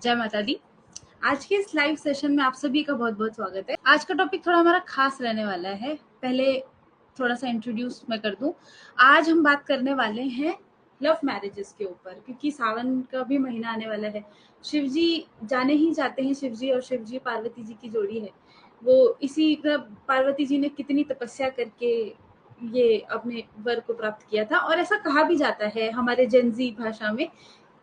जय माता दी। आज के इस लाइव सेशन में आप सभी का बहुत बहुत स्वागत है। आज का टॉपिक थोड़ा हमारा खास रहने वाला है। पहले थोड़ा सा इंट्रोड्यूस मैं कर दूं। आज हम बात करने वाले हैं लव मैरिजेस के ऊपर, क्योंकि सावन का भी महीना आने वाला है। शिव जी जाने ही जाते हैं, शिव जी और शिव जी पार्वती जी की जोड़ी है वो। इसी पार्वती जी ने कितनी तपस्या करके ये अपने वर को प्राप्त किया था, और ऐसा कहा भी जाता है हमारे जेनजी भाषा में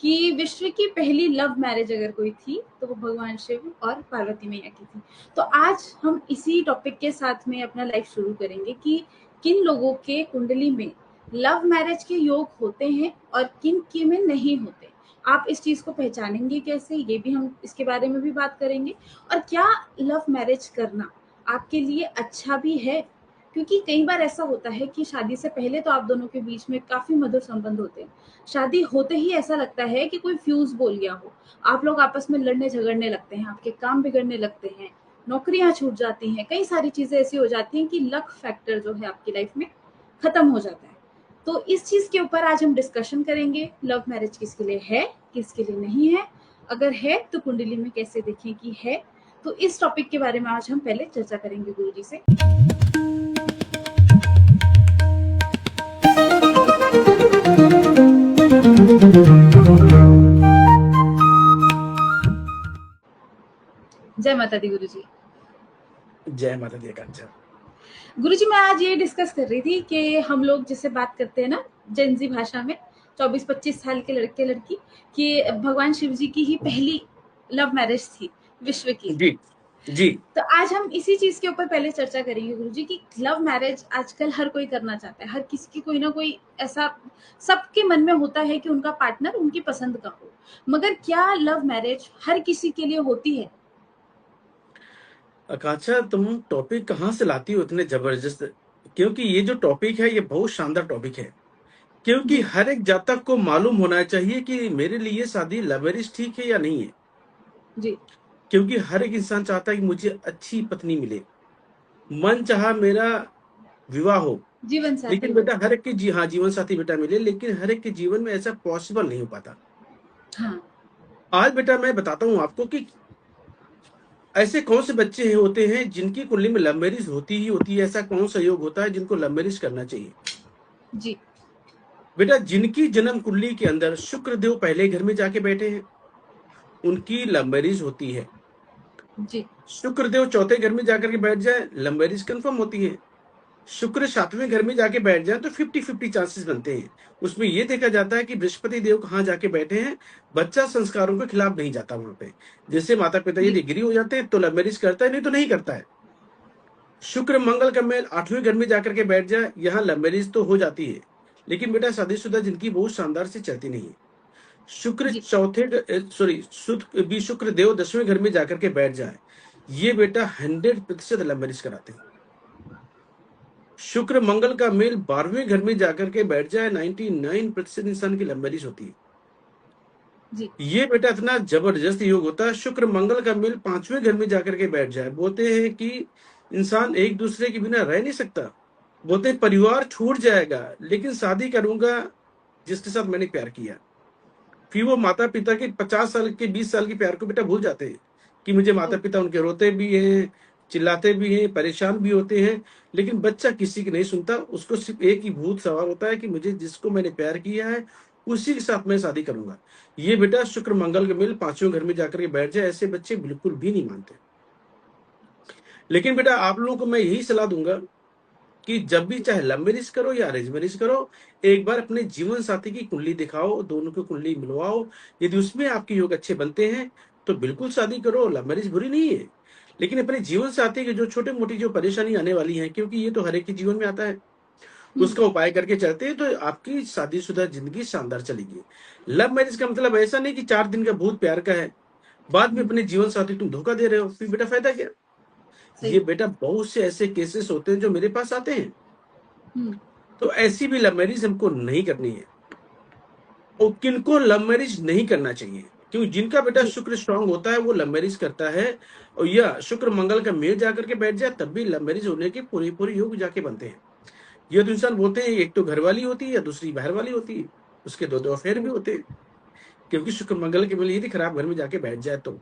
कि विश्व की पहली लव मैरिज अगर कोई थी तो वो भगवान शिव और पार्वती मैया की थी। तो आज हम इसी टॉपिक के साथ में अपना लाइफ शुरू करेंगे कि किन लोगों के कुंडली में लव मैरिज के योग होते हैं और किन की में नहीं होते। आप इस चीज को पहचानेंगे कैसे, ये भी हम इसके बारे में भी बात करेंगे। और क्या लव मैरिज करना आपके लिए अच्छा भी है, क्योंकि कई बार ऐसा होता है कि शादी से पहले तो आप दोनों के बीच में काफी मधुर संबंध होते हैं, शादी होते ही ऐसा लगता है कि कोई फ्यूज बोल गया हो। आप लोग आपस में लड़ने झगड़ने लगते हैं, आपके काम बिगड़ने लगते हैं, नौकरियां छूट जाती हैं, कई सारी चीजें ऐसी हो जाती हैं कि लक फैक्टर जो है आपकी लाइफ में खत्म हो जाता है। तो इस चीज के ऊपर आज हम डिस्कशन करेंगे। लव मैरिज किसके लिए है, किसके लिए नहीं है, अगर है तो कुंडली में कैसे देखें कि है। तो इस टॉपिक के बारे में आज हम पहले चर्चा करेंगे गुरु जी से। जय माता दी गुरु जी। जय माता दी आकांक्षा। गुरु जी, मैं आज ये डिस्कस कर रही थी कि हम लोग जिससे बात करते हैं ना जेनजी भाषा में, 24-25 साल के लड़के लड़की, कि भगवान शिव जी की ही पहली लव मैरिज थी विश्व की। जी जी तो आज हम इसी चीज के ऊपर पहले चर्चा करेंगे गुरु जी की लव मैरिज आजकल हर कोई करना चाहता है, हर किसी की कोई ना कोई ऐसा सबके मन में होता है कि उनका पार्टनर उनकी पसंद का हो। मगर क्या लव मैरिज हर किसी के लिए होती है? आकांक्षा, तुम टॉपिक कहाँ से लाती हो इतने जबरदस्त? क्योंकि ये जो टॉपिक है ये बहुत शानदार टॉपिक है। क्योंकि जी हर एक जातक को मालूम होना चाहिए कि मेरे लिए शादी लव मैरिज ठीक है या नहीं है। जी क्योंकि हर एक इंसान चाहता है कि मुझे अच्छी पत्नी मिले, मन चाहा मेरा विवाह हो। जीवन साथी लेकिन हो। बेटा हर एक के हाँ, जीवन साथी बेटा मिले, लेकिन हर एक के जीवन में ऐसा पॉसिबल नहीं हो पाता। हाँ आज बेटा मैं बताता हूँ आपको कि ऐसे कौन से बच्चे होते हैं जिनकी कुंडली में लव मैरिज होती ही होती है। ऐसा कौन सा योग होता है जिनको लव मैरिज करना चाहिए? जी बेटा जिनकी जन्म कुंडली के अंदर शुक्र देव पहले घर में जाके बैठे हैं उनकी लव मैरिज होती है। जी शुक्र देव चौथे घर में जाकर के बैठ जाए, लव मैरिज कंफर्म होती है। शुक्र सातवें घर में जाके बैठ जाए तो 50-50 चांसेस बनते हैं। उसमें यह देखा जाता है कि बृहस्पति देव कहाँ जाके बैठे हैं, बच्चा संस्कारों के खिलाफ नहीं जाता वहां पे। जैसे माता पिता जी यदि एग्री हो जाते हैं तो लव मैरिज करता है, नहीं तो नहीं करता है। शुक्र मंगल का मेल आठवें घर में जाकर के बैठ जाए, यहाँ लव मैरिज तो हो जाती है, लेकिन बेटा शादीशुदा जिनकी बहुत शानदार से चलती नहीं है। शुक्र जी शुक्र देव 10वें घर में जाकर के बैठ जाए, ये बेटा 100% लव मैरिज कराते हैं। शुक्र मंगल का मेल 12वें घर में जाकर के बैठ जाए, 99% इंसान की लव मैरिज होती है। जी ये बेटा इतना जबरदस्त योग होता है। शुक्र मंगल का मेल 5वें घर में जाकर के बैठ जाए, बोलते हैं कि इंसान एक दूसरे के बिना रह नहीं सकता। बोलते हैं परिवार छूट जाएगा लेकिन शादी करूंगा जिसके साथ मैंने प्यार किया। फिर वो माता पिता के 50 साल के 20 साल के प्यार को बेटा भूल जाते हैं कि मुझे माता पिता उनके रोते भी हैं, चिल्लाते भी हैं, परेशान भी होते हैं, लेकिन बच्चा किसी की नहीं सुनता। उसको सिर्फ एक ही भूत सवार होता है कि मुझे जिसको मैंने प्यार किया है उसी के साथ मैं शादी करूंगा। ये बेटा शुक्र मंगल के मिल 5वें घर में जाकर के बैठ जाए, ऐसे बच्चे बिल्कुल भी नहीं मानते। लेकिन बेटा आप लोगों को मैं यही सलाह दूंगा कि जब भी चाहे लव मैरिज करो या अरेंज मैरिज करो, एक बार अपने जीवन साथी की कुंडली दिखाओ, दोनों की कुंडली मिलवाओ। यदि उसमें आपके योग अच्छे बनते हैं तो बिल्कुल शादी करो, लव मैरिज बुरी नहीं है। लेकिन अपने जीवन साथी की जो छोटे मोटी जो परेशानी आने वाली है, क्योंकि ये तो हर एक के जीवन में आता है, उसका उपाय करके चलते हैं तो आपकी शादीशुदा जिंदगी शानदार चलेगी। लव मैरिज का मतलब ऐसा नहीं कि 4 दिन का भूत प्यार का है, बाद में अपने जीवन साथी तुम धोखा दे रहे हो, फिर बेटा फायदा क्या? सही। ये बेटा बहुत से ऐसे केसेस होते हैं जो मेरे पास आते हैं। हम्म तो ऐसी भी लव मैरिज हमको नहीं करनी है। और किनको लव मैरिज नहीं करना चाहिए, क्योंकि जिनका बेटा जी शुक्र स्ट्रांग होता है वो लव मैरिज करता है। और यह शुक्र मंगल का मेल जाकर के बैठ जाए तब भी लव मैरिज होने के पूरे पूरे योग जाके बनते हैं। ये तो इंसान बोलते हैं एक तो घर वाली होती है या दूसरी बाहर वाली होती है, उसके दो दो अफेयर भी सही। होते हैं। क्योंकि शुक्र मंगल के मिल यदि खराब घर में जाके बैठ जाए तो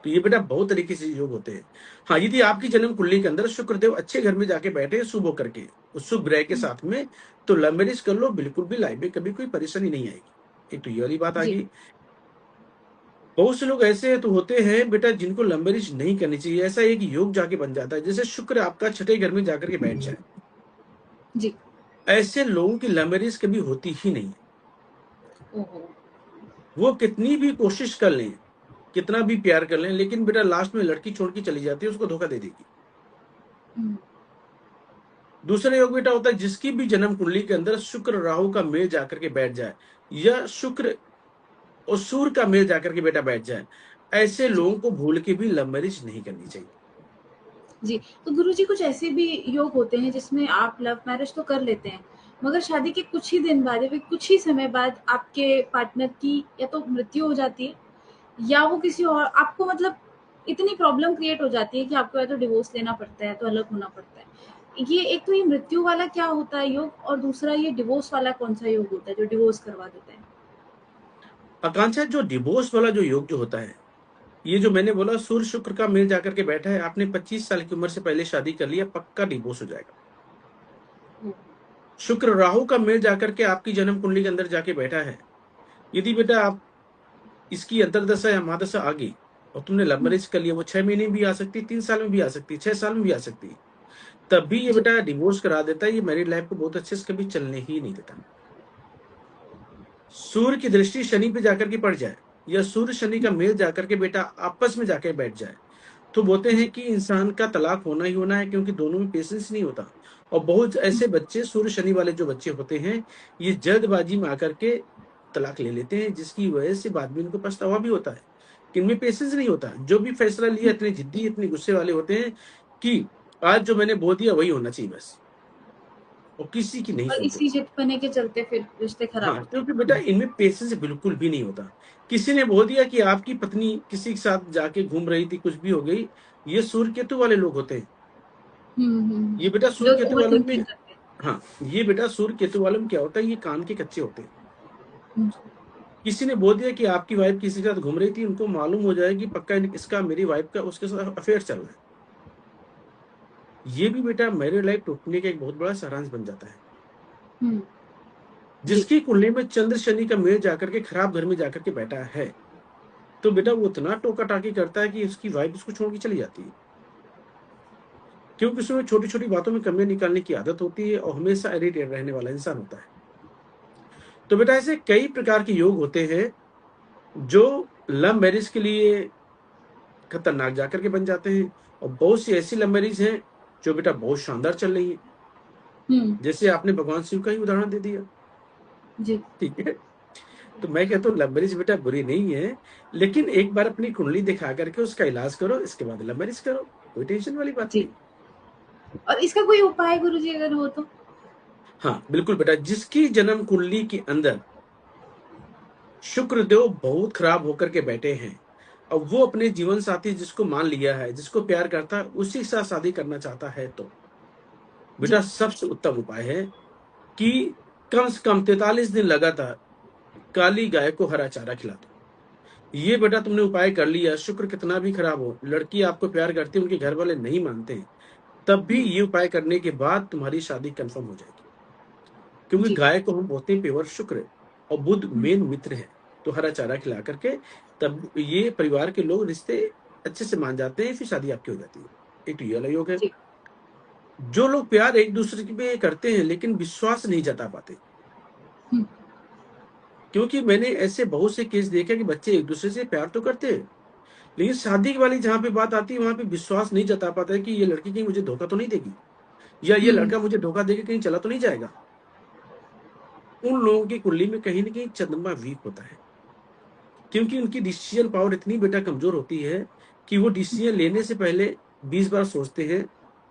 ये बेटा बहुत तरीके से योग होते हैं। हाँ, यदि आपकी जन्म कुंडली के अंदर शुक्रदेव अच्छे घर में जाके बैठे शुभ होकर के उस शुभ ग्रह के हम्म, साथ में, तो लव मैरिज कर लो, बिल्कुल भी लाइफ में कभी कोई परेशानी नहीं आएगी। एक तो ये वाली बात आ जी। गई। बहुत से लोग ऐसे तो होते हैं बेटा जिनको लव मैरिज नहीं करनी चाहिए, ऐसा एक योग जाके बन जाता है, जैसे शुक्र आपका छठे घर में जाकर के बैठ जाए, जी। ऐसे लोगों की लव मैरिज कभी होती ही नहीं है। ओहो। वो कितनी भी कोशिश कर लें, कितना भी प्यार कर लें, लेकिन बेटा लास्ट में लड़की छोड़ के चली जाती है, उसको धोखा दे देगी। हम्म, दूसरा योग बेटा होता है जिसकी भी जन्म कुंडली के अंदर शुक्र राहु का मेल जाकर के बैठ जाए, या शुक्र और सूर्य का मेल जाकर के बेटा बैठ जाए, ऐसे जी। लोगों को भूल के भी लव मैरिज नहीं करनी चाहिए। जी, तो गुरुजी कुछ ऐसे भी योग होते हैं जिसमें आप लव मैरिज तो कर लेते हैं, मगर शादी के कुछ ही दिन बाद या फिर कुछ ही समय बाद आपके पार्टनर की या तो मृत्यु हो जाती है, या वो किसी और आपको मतलब इतनी प्रॉब्लम क्रिएट हो जाती है कि आपको या तो डिवोर्स लेना पड़ता है, तो अलग होना पड़ता है। ये एक तो ये मृत्यु वाला क्या होता है योग, और दूसरा ये डिवोर्स वाला कौन सा योग होता है जो डिवोर्स करवा देता है? आकांक्षा, जो डिवोर्स वाला जो योग जो होता है, ये जो मैंने बोला सूर्य शुक्र का मेल जाकर के बैठा है, आपने 25 साल की उम्र से पहले शादी कर लिया, पक्का डिवोर्स हो जाएगा। हम्म, शुक्र राहु का मेल जाकर के आपकी जन्म कुंडली के अंदर जाके बैठा है, यदि बेटा आप इसकी अंतर्दशा या महादशा आ गई और तुमने लव हम्म, मैरिज कर लिया, वो 6 महीने भी आ सकती, 3 साल में भी आ सकती, 6 साल में भी आ सकती, तब भी ये जी। बेटा डिवोर्स करा देता है। ये मैरिड लाइफ को बहुत अच्छे से कभी चलने ही नहीं देता। सूर्य की दृष्टि शनि पे जाकर के पड़ जाए, या सूर्य शनि का मेल जाकर के बेटा आपस में जाके बैठ जाए, तो बोलते जी। हैं कि इंसान का तलाक होना ही होना है, क्योंकि दोनों में पेशेंस नहीं होता। और बहुत ऐसे बच्चे सूर्य शनि वाले जो बच्चे होते हैं, ये जल्दबाजी में आकर के तलाक ले लेते हैं, जिसकी वजह से बाद में इनको पछतावा भी होता है कि इनमें पेशेंस नहीं होता। जो भी फैसला लिया इतने जिद्दी इतने गुस्से वाले होते हैं कि आज जो मैंने बोल दिया वही होना चाहिए बस, और किसी की नहीं और सुनते। इसी जिद के चलते फिर रिश्ते खराब हाँ, होते क्योंकि हैं। बेटा इनमें पेशेंस बिल्कुल भी नहीं होता। किसी ने बोल दिया कि आपकी पत्नी किसी के साथ जाके घूम रही थी, कुछ भी हो गई, ये सूर्य केतु वाले लोग होते हैं। ये बेटा सूर्य जो केतु ओवर वालों में, थिंकिंग करते हैं। हाँ, ये बेटा सूर्य केतु वालों में क्या होता है, ये कान के कच्चे होते हैं। हम्म, किसी ने बोल दिया कि आपकी वाइफ किसी के साथ घूम रही थी, उनको मालूम हो जाएगी पक्का इसका मेरी वाइफ का उसके साथ अफेयर चल रहा है। ये भी बेटा मैरिड लाइफ टूटने का एक बहुत बड़ा सारांश बन जाता है। हम्म, जी। जिसकी कुंडली में चंद्र शनि का मेल जाकर के खराब घर में जाकर के बैठा है, तो बेटा वो इतना टोका टाकी करता है कि उसकी वाइफ उसको छोड़ के चली जाती है, क्योंकि उसमें छोटी छोटी बातों में कमियां निकालने की आदत होती है, और हमेशा इरिटेट रहने वाला इंसान होता है। तो बेटा ऐसे कई प्रकार के योग होते हैं जो लव मैरिज के लिए खतरनाक जाकर के बन जाते हैं, और बहुत सी ऐसी लव मैरिज हैं जो बेटा बहुत शानदार चल रही है, हम्म, जैसे आपने भगवान शिव का ही उदाहरण दे दिया। जी। ठीक है, तो मैं कहता हूँ लव मैरिज बेटा बुरी नहीं है, लेकिन एक बार अपनी कुंडली दिखा करके उसका इलाज करो, इसके बाद लव मैरिज करो, कोई टेंशन वाली बात जी। नहीं। और इसका कोई उपाय गुरुजी अगर हो तो? हाँ बिल्कुल बेटा, जिसकी जन्म कुंडली के अंदर शुक्रदेव बहुत खराब होकर के बैठे हैं, और वो अपने जीवन साथी जिसको मान लिया है, जिसको प्यार करता है, उसी के साथ शादी करना चाहता है, तो बेटा जी। सबसे उत्तम उपाय है कि कम से कम 43 दिन लगातार काली गाय को हरा चारा खिला दो। ये बेटा तुमने उपाय कर लिया, शुक्र कितना भी खराब हो, लड़की आपको प्यार करती है, उनके घर वाले नहीं मानते हैं, तब भी हम्म, ये उपाय करने के बाद तुम्हारी शादी कंफर्म हो जाएगी। क्योंकि जी। गाय को हम बोलते हैं पेवर शुक्र है, और बुध हम्म, मेन मित्र है। तो हरा चारा खिला करके तब ये परिवार के लोग रिश्ते अच्छे से मान जाते हैं, फिर शादी आपकी हो जाती है। एक तो ये वाला योग है। जी। जो लोग प्यार एक दूसरे पे करते हैं लेकिन विश्वास नहीं जता पाते, हम्म, क्योंकि मैंने ऐसे बहुत से केस देखे कि बच्चे एक दूसरे से प्यार तो करते हैं, लेकिन शादी वाली जहां पे बात आती है वहां पे विश्वास नहीं जता पाता है कि ये लड़की कहीं मुझे धोखा तो नहीं देगी, या ये हम्म, लड़का मुझे धोखा देके कहीं चला तो नहीं जाएगा। उन लोगों की कुंडली में कहीं ना कहीं चंद्रमा वीक होता है, क्योंकि उनकी डिसीजन पावर इतनी बेटा कमजोर होती है कि वो डिसीजन लेने से पहले 20 बार सोचते हैं,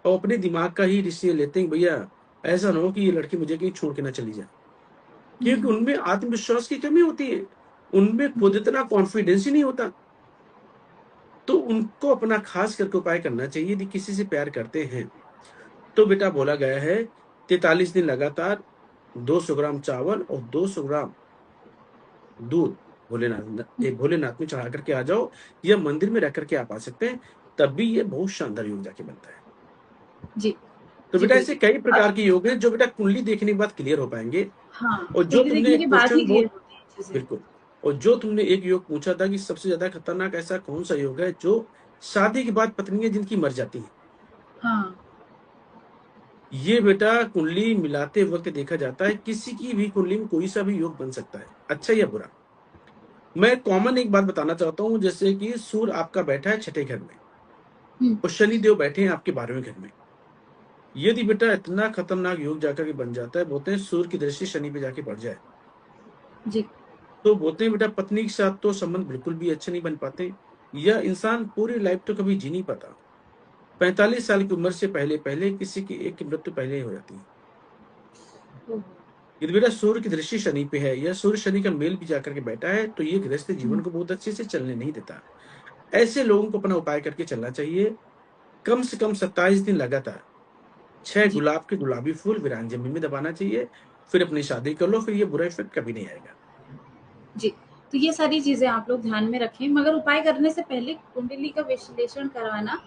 और अपने दिमाग का ही डिसीजन लेते हैं भैया ऐसा ना हो कि ये लड़की मुझे कहीं छोड़ के ना चली जाए। क्योंकि हम्म, उनमें आत्मविश्वास की कमी होती है, उनमें खुद जी। इतना कॉन्फिडेंस ही नहीं होता। तो उनको अपना खास करके उपाय करना चाहिए। यदि किसी से प्यार करते हैं तो बेटा बोला गया है 43 दिन लगातार 200 ग्राम चावल और 200 ग्राम दूध भोलेनाथ में चढ़ा करके आ जाओ, या मंदिर में रह करके आप आ सकते हैं, तब भी ये बहुत शानदार योग जाके बनता है। जी तो जी बेटा ऐसे बिल्कुल। कई प्रकार के योग हैं जो बेटा कुंडली देखने के बाद क्लियर हो पाएंगे। हाँ, और जो कुंडली तुमने देखने एक के बाद ही क्वेश्चन क्लियर बहुत होती है चीजें। बिल्कुल, और जो तुमने एक योग पूछा था कि सबसे ज्यादा खतरनाक ऐसा कौन सा योग है जो शादी के बाद पत्नियां जिनकी मर जाती हैं, हाँ ये बेटा कुंडली मिलाते वक्त देखा जाता है। किसी की भी कुंडली में कोई सा भी योग बन सकता है, अच्छा या बुरा। मैं कॉमन एक बात बताना चाहता हूँ, जैसे कि सूर्य आपका बैठा है छठे घर में हम्म, और शनि देव बैठे हैं आपके 12वें घर में। यदि बेटा इतना खतरनाक योग जाकर के बन जाता है, बोलते हैं सूर्य की दृष्टि शनि पे जाके पड़ जाए, जी तो बोलते हैं बेटा पत्नी के साथ तो संबंध बिल्कुल भी अच्छे नहीं बन पाते, या इंसान पूरी लाइफ तो कभी जी नहीं पाता। 45 साल की उम्र से पहले पहले किसी की एक की मृत्यु पहले ही हो जाती है। ओहो, यदि बेटा सूर्य की दृष्टि शनि पे है या सूर्य शनि का मेल भी जाकर के बैठा है, तो ये गृहस्थ जीवन हम्म, को बहुत अच्छे से चलने नहीं देता। ऐसे लोगों को अपना उपाय करके चलना चाहिए। कम से कम 27 दिन लगातार 6 जी गुलाब के गुलाबी फूल वीरान जमीन में दबाना चाहिए, फिर अपनी शादी कर लो, फिर ये बुरा इफेक्ट कभी नहीं आएगा। जी। तो ये सारी चीजें आप लोग ध्यान में रखें, मगर उपाय करने से पहले कुंडली का विश्लेषण करवाना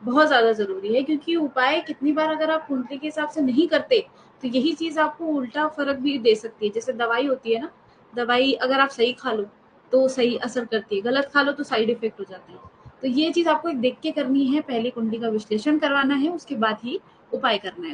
बहुत ज्यादा जरूरी है, क्योंकि उपाय कितनी बार अगर आप कुंडली के हिसाब से नहीं करते तो यही चीज आपको उल्टा फर्क भी दे सकती है। जैसे दवाई होती है ना, दवाई अगर आप सही खा लो तो सही असर करती है, गलत खा लो तो साइड इफेक्ट हो जाता है। तो ये चीज आपको एक देख के करनी है, पहले कुंडली का विश्लेषण करवाना है, उसके बाद ही उपाय करना है।